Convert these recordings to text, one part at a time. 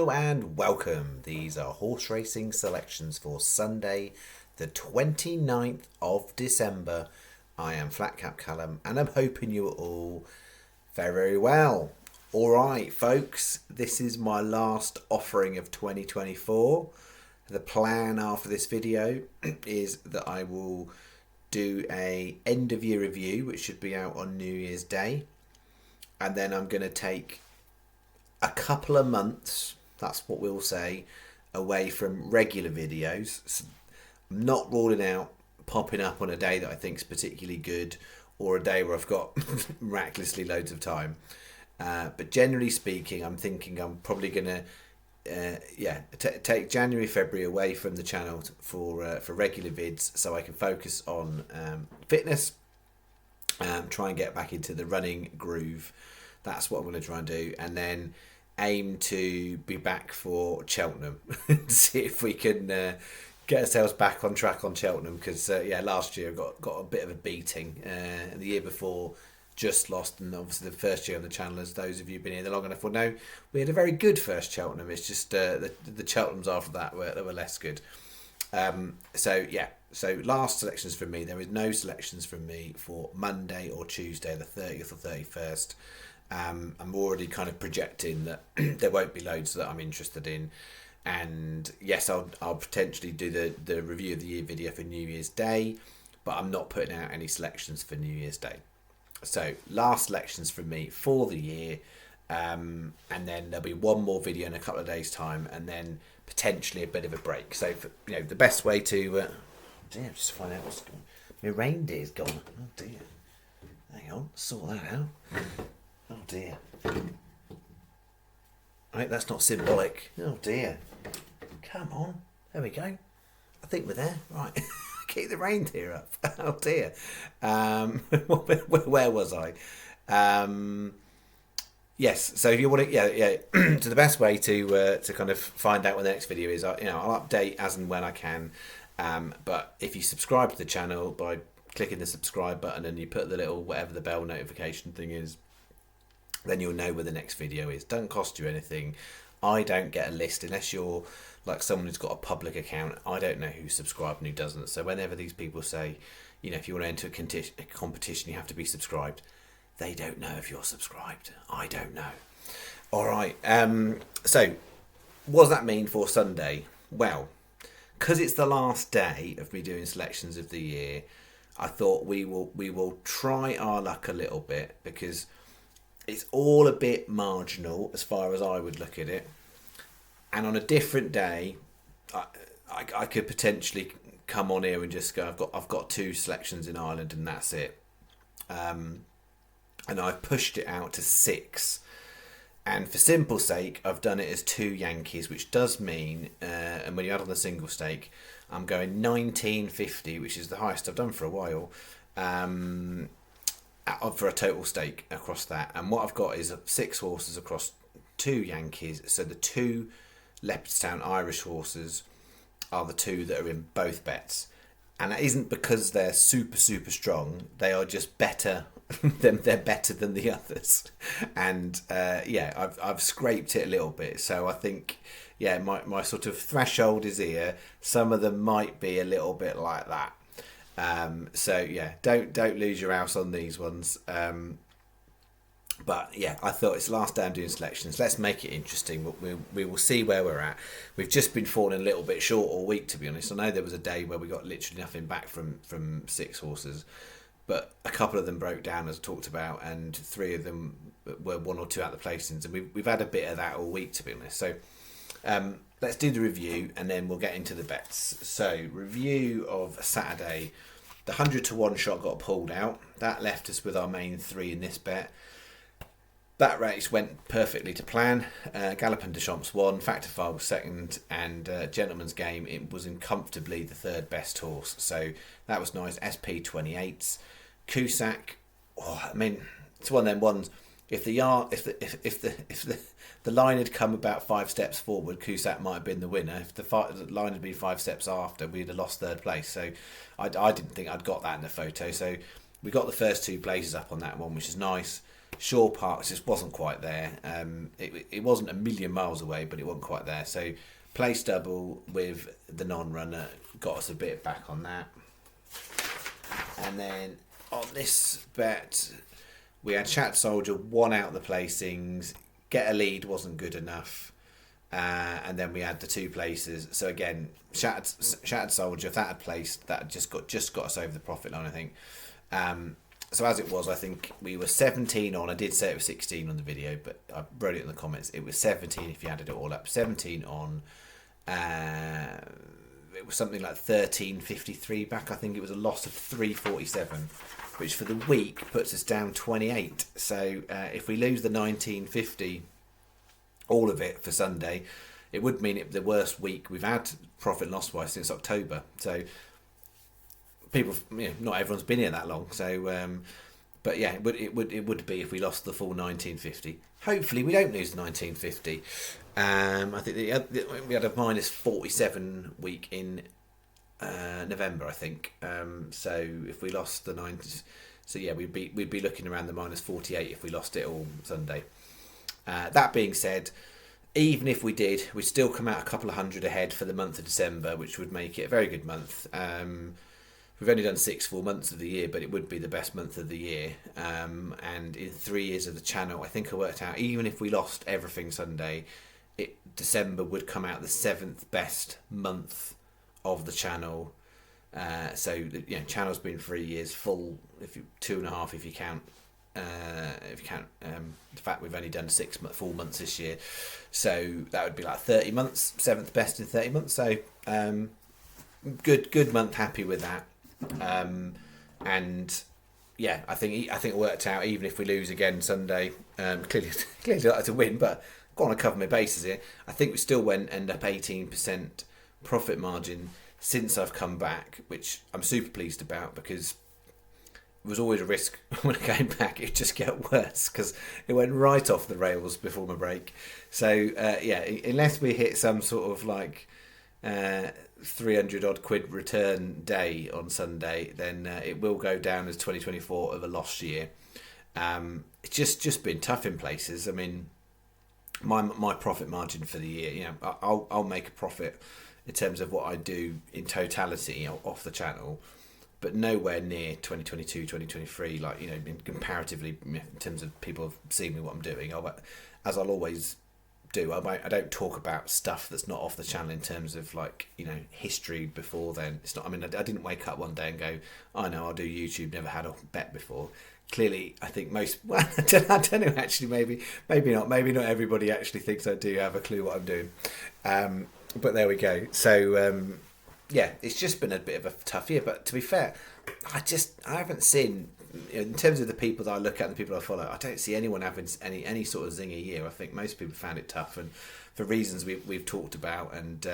Hello and welcome. These are horse racing selections for Sunday, the 29th of December. I am Flatcap Callum and I'm hoping you are all very, very well. Alright, folks, this is my last offering of 2024. The plan after this video is that I will do a end of year review, which should be out on New Year's Day. And then I'm going to take a couple of months, that's what we'll say, away from regular videos. So I'm not ruling out popping up on a day that I think is particularly good or a day where I've got miraculously loads of time. But generally speaking, I'm thinking I'm probably going to take January, February away from the channel for regular vids so I can focus on fitness and try and get back into the running groove. That's what I'm going to try and do. And then aim to be back for Cheltenham and see if we can get ourselves back on track on Cheltenham, because last year got a bit of a beating, and the year before just lost, and obviously the first year on the channel, as those of you who've been here long enough will know, we had a very good first Cheltenham. It's just the Cheltenhams after that were less good. So last selections from me. There is no selections from me for Monday or Tuesday, the 30th or 31st. I'm already kind of projecting that there won't be loads that I'm interested in, and yes, I'll potentially do the review of the year video for New Year's Day, but I'm not putting out any selections for New Year's Day. So last selections from me for the year, and then there'll be one more video in a couple of days' time, and then potentially a bit of a break. So the best way to just find out what's going on. My reindeer's gone. Oh dear. Hang on, sort that out. Oh dear. Right, that's not symbolic. Oh dear. Come on. There we go. I think we're there. Right. Keep the reindeer up. Oh dear. Where was I? Yes. So if you want to, so the best way to kind of find out when the next video is, I'll update as and when I can. But if you subscribe to the channel by clicking the subscribe button and you put the little whatever the bell notification thing is, then you'll know where the next video is. Doesn't cost you anything. I don't get a list unless you're like someone who's got a public account. I don't know who's subscribed and who doesn't. So whenever these people say, if you want to enter a competition, you have to be subscribed, they don't know if you're subscribed. I don't know. All right. So what does that mean for Sunday? Well, because it's the last day of me doing selections of the year, I thought we will try our luck a little bit, because it's all a bit marginal as far as I would look at it. And on a different day, I could potentially come on here and just go, I've got 2 selections in Ireland and that's it. And I've pushed it out to 6. And for simple sake, I've done it as 2 Yankees, which does mean, and when you add on the single stake, I'm going 1950, which is the highest I've done for a while, for a total stake across that. And what I've got is 6 horses across 2 Yankees. So the 2 Leopardstown Irish horses are the 2 that are in both bets. And that isn't because they're super, super strong. They are just better. They're better than the others. And I've scraped it a little bit. So I think, my sort of threshold is here. Some of them might be a little bit like that. Don't lose your house on these ones. But I thought it's the last day I'm doing selections. Let's make it interesting. We will see where we're at. We've just been falling a little bit short all week, to be honest. I know there was a day where we got literally nothing back from 6 horses, but a couple of them broke down, as I talked about, and 3 of them were 1 or 2 out of the placings, and we've had a bit of that all week, to be honest. So let's do the review and then we'll get into the bets. So review of Saturday. The 100 to 1 shot got pulled out. That left us with our main 3 in this bet. That race went perfectly to plan. Gallop and Deschamps won, Factor 5 was second, and Gentleman's Game, it was comfortably the 3rd best horse. So that was nice. SP 28s. Cusack, it's one of them ones. If the line had come about 5 steps forward, Cusack might have been the winner. If the line had been 5 steps after, we'd have lost 3rd place. So I didn't think I'd got that in the photo. So we got the first 2 places up on that one, which is nice. Shore Parks just wasn't quite there. It wasn't a million miles away, but it wasn't quite there. So place double with the non-runner got us a bit back on that. And then on this bet, we had Shattered Soldier, won out the placings. Get a Lead wasn't good enough. And then we had the 2 places. So again, Shattered Soldier, if that had placed, that just got us over the profit line, I think. So as it was, I think we were 17 on. I did say it was 16 on the video, but I wrote it in the comments. It was 17 if you added it all up. 17 on. It was something like 13.53 back. I think it was a loss of 3.47, which for the week puts us down 28. So if we lose the 19.50, all of it for Sunday, it would mean it the worst week we've had profit and loss wise since October. So people, not everyone's been here that long. So, but yeah, it would be if we lost the full 19.50. Hopefully, we don't lose the 19.50. I think we had a minus 47 week in November, I think. So if we lost the 90, so yeah, we'd be looking around the minus 48 if we lost it all Sunday. That being said, even if we did, we'd still come out a couple of hundred ahead for the month of December, which would make it a very good month. We've only done 6 full months of the year, but it would be the best month of the year. And in 3 years of the channel, I think I worked out, even if we lost everything Sunday, December would come out the 7th best month of the channel. So the channel's been 3 years full. If you 2.5 if you count. The fact we've only done 6 full months this year, so that would be like 30 months, 7th best in 30 months. So good month, happy with that. And yeah, I think it worked out. Even if we lose again Sunday, clearly like to win, but I've got to cover my bases here. I think we still end up 18% profit margin since I've come back, which I'm super pleased about, because it was always a risk when I came back it'd just get worse, because it went right off the rails before my break. So yeah, unless we hit some sort of like 300 odd quid return day on Sunday, then it will go down as 2024 of a lost year. It's just been tough in places. I mean, my profit margin for the year, I'll make a profit in terms of what I do in totality off the channel, but nowhere near 2022, 2023, like, in comparatively, in terms of people seeing me what I'm doing. As I'll always do, I don't talk about stuff that's not off the channel in terms of, like, history before then. It's not, I mean, I didn't wake up one day and go, I know, I'll do YouTube, never had a bet before. Clearly, I think I don't know, actually, maybe not everybody actually thinks I do have a clue what I'm doing. But there we go. So, yeah, it's just been a bit of a tough year. But to be fair, I haven't seen, in terms of the people that I look at and the people I follow, I don't see anyone having any sort of zinger year. I think most people found it tough, and for reasons we've talked about. And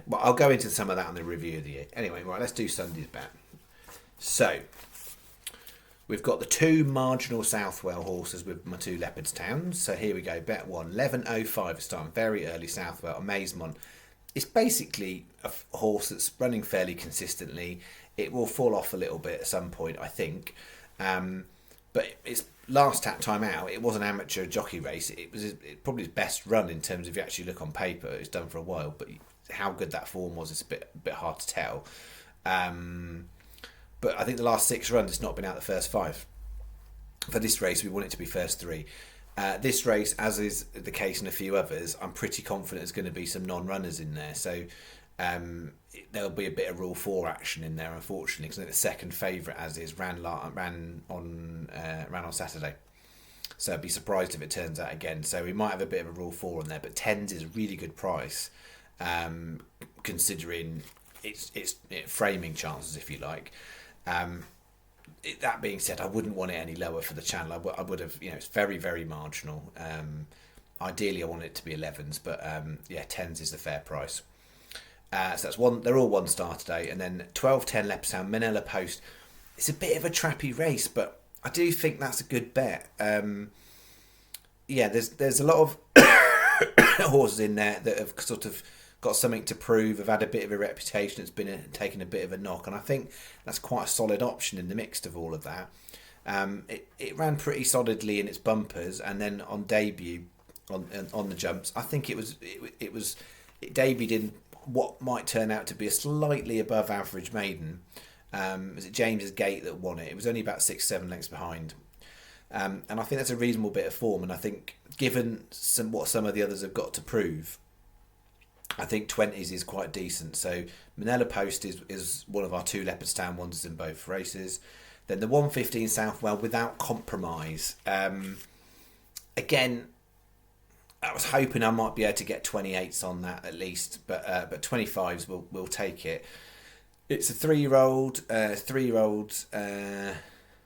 well, I'll go into some of that on the review of the year. Anyway, right, let's do Sunday's bet. So we've got the 2 marginal Southwell horses with my 2 Leopardstown. So here we go. Bet 1, 11.05 starting very early. Southwell, Amazement. It's basically a horse that's running fairly consistently. It will fall off a little bit at some point, I think. But its last time out, it was an amateur jockey race. It was probably its best run in terms of, if you actually look on paper. It's done for a while, but how good that form was, it's a bit hard to tell. But I think the last 6 runs, it's not been out the first 5. For this race, we want it to be first 3. This race, as is the case in a few others, I'm pretty confident there's going to be some non-runners in there. So there'll be a bit of Rule 4 action in there, unfortunately, because I think the second favourite, as is, ran on Saturday. So I'd be surprised if it turns out again. So we might have a bit of a Rule 4 in there, but 10s is a really good price, considering its framing chances, if you like. That being said, I wouldn't want it any lower for the channel. I would have, it's very, very marginal. Ideally, I want it to be 11s, but 10s is the fair price. So that's one. They're all 1 star today, and then 12.10 Leopardstown, Manila Post. It's a bit of a trappy race, but I do think that's a good bet. There's a lot of horses in there that have sort of got something to prove. Have had a bit of a reputation. It's been taken a bit of a knock, and I think that's quite a solid option in the mix of all of that. It ran pretty solidly in its bumpers, and then on debut, on the jumps, I think it debuted in what might turn out to be a slightly above average maiden. Was it James's Gate that won it? It was only about 6-7 lengths behind. And I think that's a reasonable bit of form. And I think, given what some of the others have got to prove, I think 20s is quite decent. So Manila Post is one of our 2 Leopardstown ones in both races. Then the 115 Southwell Without Compromise. Again, I was hoping I might be able to get 28s on that at least, but 25s will take it. It's a 3-year-old.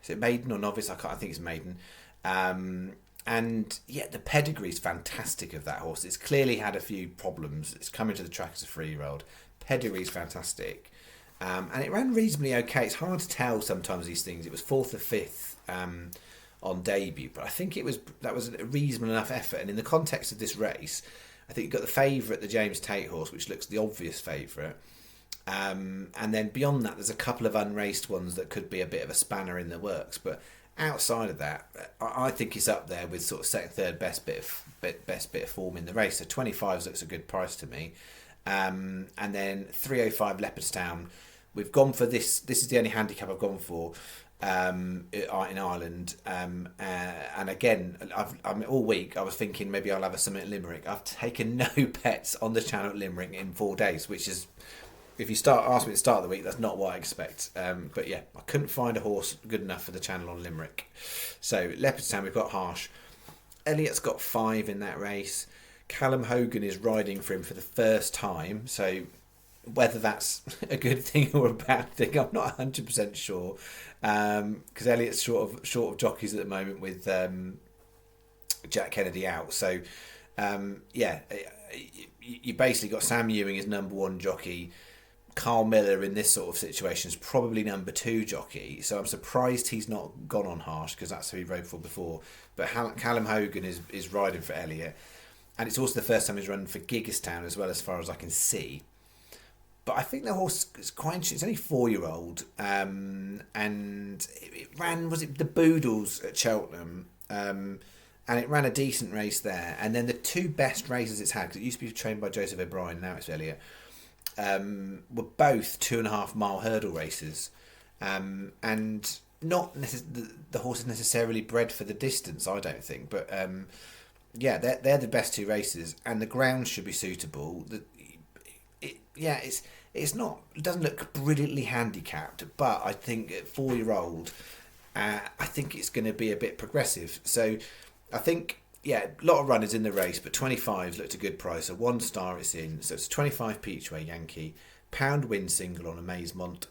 Is it maiden or novice? I think it's maiden. And yeah, the pedigree is fantastic of that horse. It's clearly had a few problems. It's coming to the track as a 3-year-old. Pedigree is fantastic. And it ran reasonably okay. It's hard to tell sometimes these things. It was 4th or 5th on debut, but I think that was a reasonable enough effort. And in the context of this race, I think you've got the favourite, the James Tate horse, which looks the obvious favourite. And then beyond that, there's a couple of unraced ones that could be a bit of a spanner in the works. But outside of that, I think it's up there with sort of second, third best bit of form in the race. So 25s looks a good price to me. And then 305 Leopardstown. We've gone for this. This is the only handicap I've gone for in Ireland. And again, all week I was thinking maybe I'll have a Summit at Limerick. I've taken no bets on the channel at Limerick in 4 days, which is, if you ask me at the start of the week, that's not what I expect. But yeah, I couldn't find a horse good enough for the channel on Limerick. So Leopardstown, we've got Harsh. Elliot's got 5 in that race. Callum Hogan is riding for him for the first time. So whether that's a good thing or a bad thing, I'm not 100% sure. Because Elliot's short of jockeys at the moment with Jack Kennedy out. So yeah, you basically got Sam Ewing as number 1 jockey. Carl Miller in this sort of situation is probably number 2 jockey, so I'm surprised he's not gone on Harsh, because that's who he rode for before. But Callum Hogan is riding for Elliot, and it's also the first time he's run for Gigastown as well, as far as I can see. But I think the horse is quite interesting. It's only 4-year-old, and it ran, was it the Boodles at Cheltenham, and it ran a decent race there. And then the 2 best races it's had, because it used to be trained by Joseph O'Brien, now it's Elliot, were both 2.5 mile hurdle races, and not the horse is necessarily bred for the distance, I don't think, but yeah, they're the best 2 races, and the ground should be suitable. It's not, it doesn't look brilliantly handicapped, but I think at 4-year-old, I think it's going to be a bit progressive. So I think, yeah, a lot of runners in the race, but 25s looked a good price. So 1 star it's in. So it's 25 Peachway Yankee, £1 win single on Amazemont,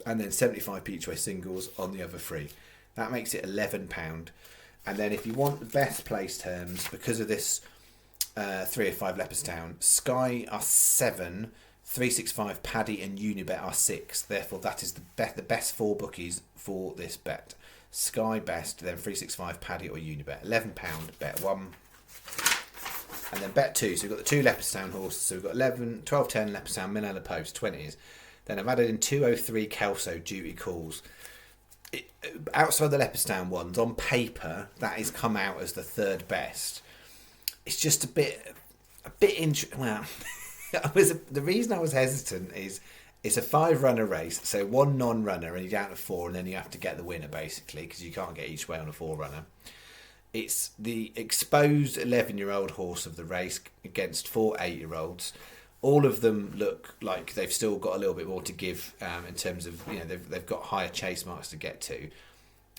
and then 75 Peachway singles on the other 3. That makes it £11. And then if you want the best place terms, because of this 305 Leopardstown, Sky are 7, 365 Paddy and Unibet are 6. Therefore, that is the best 4 bookies for this bet. Sky best, then 365 Paddy or Unibet. £11, bet 1. And then bet 2. So we've got the 2 Leopardstown horses. So we've got 11, 12, 10 Leopardstown, Manila Post, 20s. Then I've added in 203 Kelso Duty Calls. Outside the Leopardstown ones, on paper, that has come out as the 3rd best. It's just a bit well, the reason I was hesitant is it's a 5-runner race, so 1 non-runner and you're down to 4, and then you have to get the winner basically, because you can't get each way on a 4-runner. It's the exposed 11-year-old horse of the race against 4 8-year-olds. All of them look like they've still got a little bit more to give in terms of, you know, they've got higher chase marks to get to.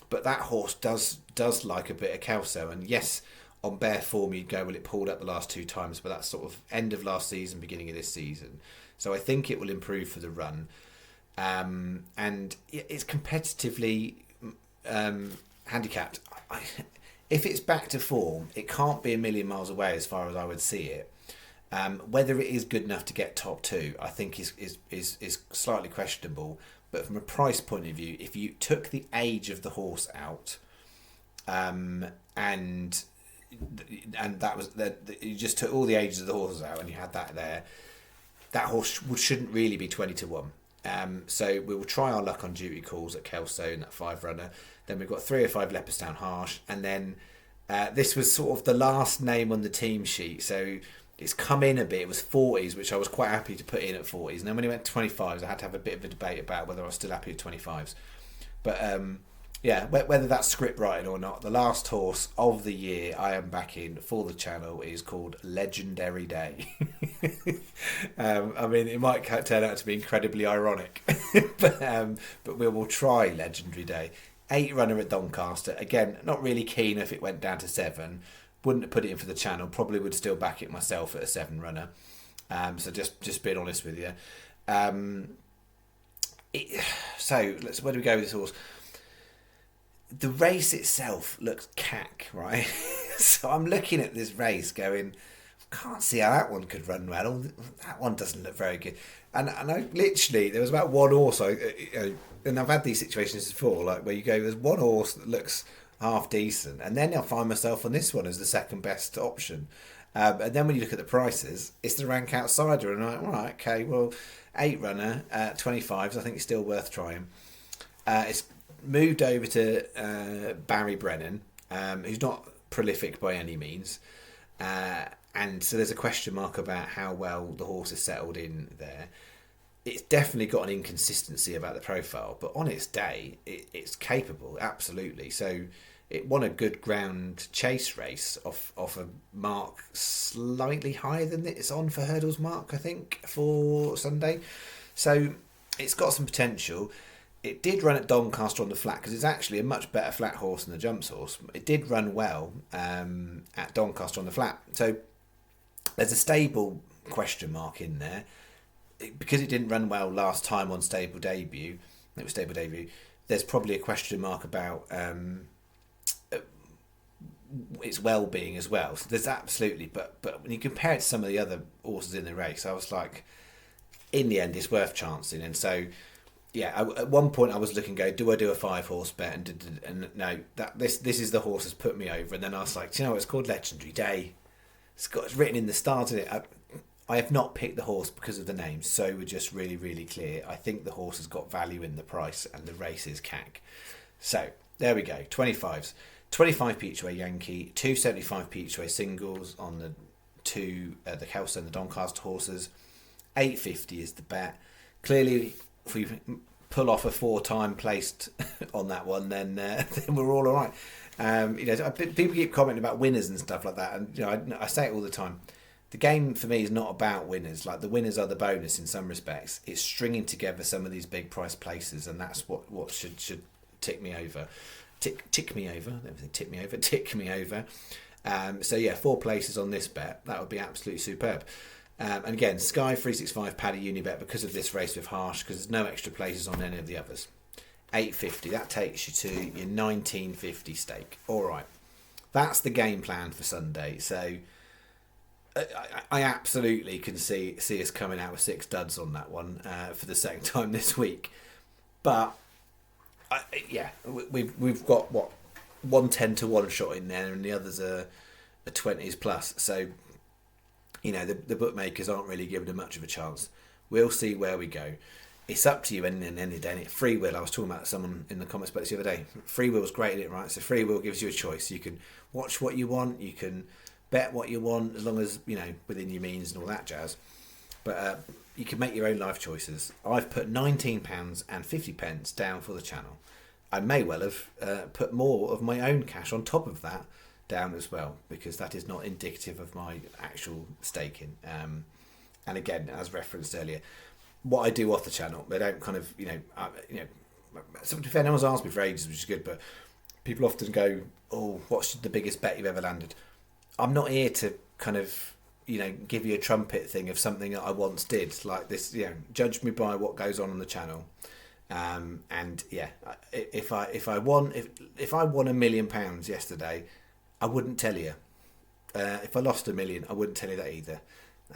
But that horse does like a bit of Kelso, and yes, on bare form you'd go, well, it pulled up the last 2 times, but that's sort of end of last season, beginning of this season. So I think it will improve for the run. And it's competitively handicapped. If it's back to form, it can't be a million miles away as far as I would see it. Whether it is good enough to get top 2, I think is slightly questionable. But from a price point of view, if you took the age of the horse out, and that was you just took all the ages of the horses out and you had that there, that horse shouldn't really be 20 to 1. So we will try our luck on duty calls at Kelso in that 5 runner. Then we've got 3 or 5 Leopardstown Harsh, and then this was sort of the last name on the team sheet. So it's come in a bit. It was 40s, which I was quite happy to put in at 40s. And then when it went to 25s, I had to have a bit of a debate about whether I was still happy with 25s. But yeah, whether that's script writing or not, the last horse of the year I am backing for the channel is called Legendary Day. I mean, it might turn out to be incredibly ironic, but we will try Legendary Day. 8 runner at Doncaster. Again, not really keen if it went down to 7. Wouldn't have put it in for the channel. Probably would still back it myself at a 7 runner. So just being honest with you. So where do we go with this horse? The race itself looks cack, right? So I'm looking at this race going, can't see how that one could run well. That one doesn't look very good. And I literally, there was about one horse, and I've had these situations before, like where you go, there's one horse that looks half decent, and then I'll find myself on this one as the second best option. And then when you look at the prices, it's the rank outsider, and I'm like, all right, okay, well, 8 runner, 25s, I think it's still worth trying. It's moved over to Barry Brennan, who's not prolific by any means. And so there's a question mark about how well the horse has settled in there. It's definitely got an inconsistency about the profile, but on its day, it's capable, absolutely. So it won a good ground chase race off a mark slightly higher than it's on for hurdles mark, I think, for Sunday. So it's got some potential. It did run at Doncaster on the flat because it's actually a much better flat horse than the jumps horse. It did run well at Doncaster on the flat. So there's a stable question mark in there. Because it didn't run well last time on stable debut, there's probably a question mark about its well-being as well. So there's absolutely, but when you compare it to some of the other horses in the race, I was like, in the end, it's worth chancing. And so, yeah, at one point I was looking, do I do a 5-horse bet? And no, this is the horse that's put me over. And then I was like, do you know what, it's called Legendary Day. It's written in the start of it. I have not picked the horse because of the name, so we're just really, really clear. I think the horse has got value in the price, and the race is cack. So there we go. 25s, 25 Peachway Yankee, 275 Peachway singles on the the Kelso and the Doncaster horses. 850 is the bet. Clearly, if we pull off a 4-time placed on that one, then we're all right. People keep commenting about winners and stuff like that, and I say it all the time. The game for me is not about winners. Like, the winners are the bonus in some respects. It's stringing together some of these big price places, and that's what should tick me over. Tick me over. Everything tick me over. So yeah, 4 places on this bet. That would be absolutely superb. And again, Sky 365 Paddy Unibet because of this race with Harsh, because there's no extra places on any of the others. 850. That takes you to your 1950 stake. All right, that's the game plan for Sunday. So I absolutely can see us coming out with 6 duds on that one for the second time this week. But we've got what 110 to 1 shot in there, and the others are 20s plus. So the bookmakers aren't really giving them much of a chance. We'll see where we go. It's up to you, and any day. Free will. I was talking about someone in the comments about this the other day. Free will's great, isn't it? Right. So free will gives you a choice. You can watch what you want. You can bet what you want, as long as within your means and all that jazz. But you can make your own life choices. I've put £19.50 down for the channel. I may well have put more of my own cash on top of that down as well, because that is not indicative of my actual staking. And again, as referenced earlier, what I do off the channel, they don't kind of So to be fair, no one's asked me for ages, which is good. But people often go, "Oh, what's the biggest bet you've ever landed?" I'm not here to kind of, give you a trumpet thing of something that I once did like this. Judge me by what goes on the channel. And yeah, if I won £1 million yesterday, I wouldn't tell you. If I lost £1 million, I wouldn't tell you that either.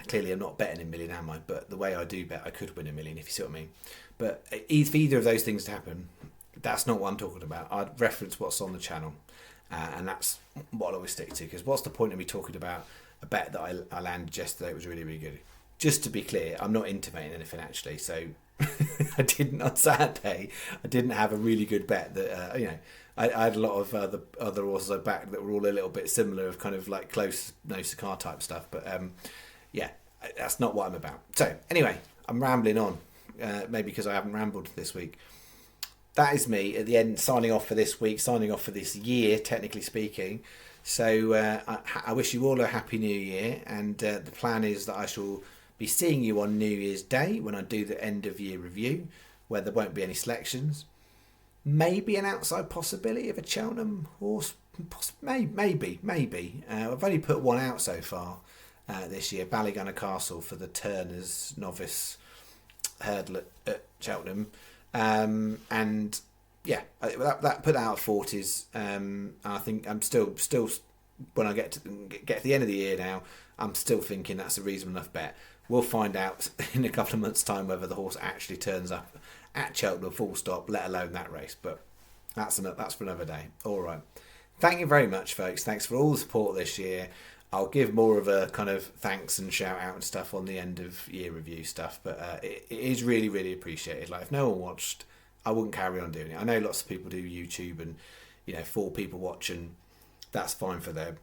Clearly, I'm not betting £1 million, am I? But the way I do bet, I could win £1 million, if you see what I mean. But if either of those things to happen, that's not what I'm talking about. I'd reference what's on the channel. And that's what I always stick to, because what's the point of me talking about a bet that I landed yesterday? It was really, really good. just to be clear, I'm not intimating anything actually. So I didn't on Saturday. I didn't have a really good bet that I had a lot of other horses I backed that were all a little bit similar, of kind of like close nose to car type stuff. But yeah, that's not what I'm about. So anyway, I'm rambling on, maybe because I haven't rambled this week. That is me at the end, signing off for this week, signing off for this year, technically speaking. So I wish you all a happy new year, and the plan is that I shall be seeing you on New Year's Day when I do the end of year review, where there won't be any selections. Maybe an outside possibility of a Cheltenham horse, maybe. I've only put one out so far this year, Ballygunner Castle, for the Turners novice hurdle at Cheltenham. And yeah, that put out 40s. I think I'm still when I get to the end of the year now, I'm still thinking that's a reasonable enough bet. We'll find out in a couple of months' time whether the horse actually turns up at Cheltenham full stop, let alone that race. But that's for another day. All right. Thank you very much, folks. Thanks for all the support this year. I'll give more of a kind of thanks and shout out and stuff on the end of year review stuff, but it is really, really appreciated. Like, if no one watched, I wouldn't carry on doing it. I know lots of people do YouTube and 4 people watch, and that's fine for them.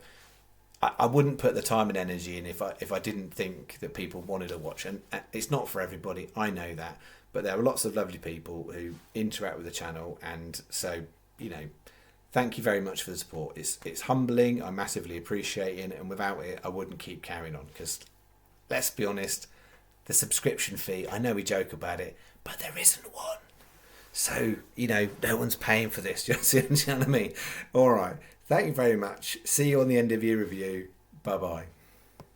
I wouldn't put the time and energy in if I didn't think that people wanted to watch, and it's not for everybody. I know that, but there are lots of lovely people who interact with the channel, and so thank you very much for the support. It's humbling. I massively appreciate it, and without it, I wouldn't keep carrying on. Because let's be honest, the subscription fee. I know we joke about it, but there isn't one. So no one's paying for this. Do you know what I mean? All right. Thank you very much. See you on the end of your review. Bye bye.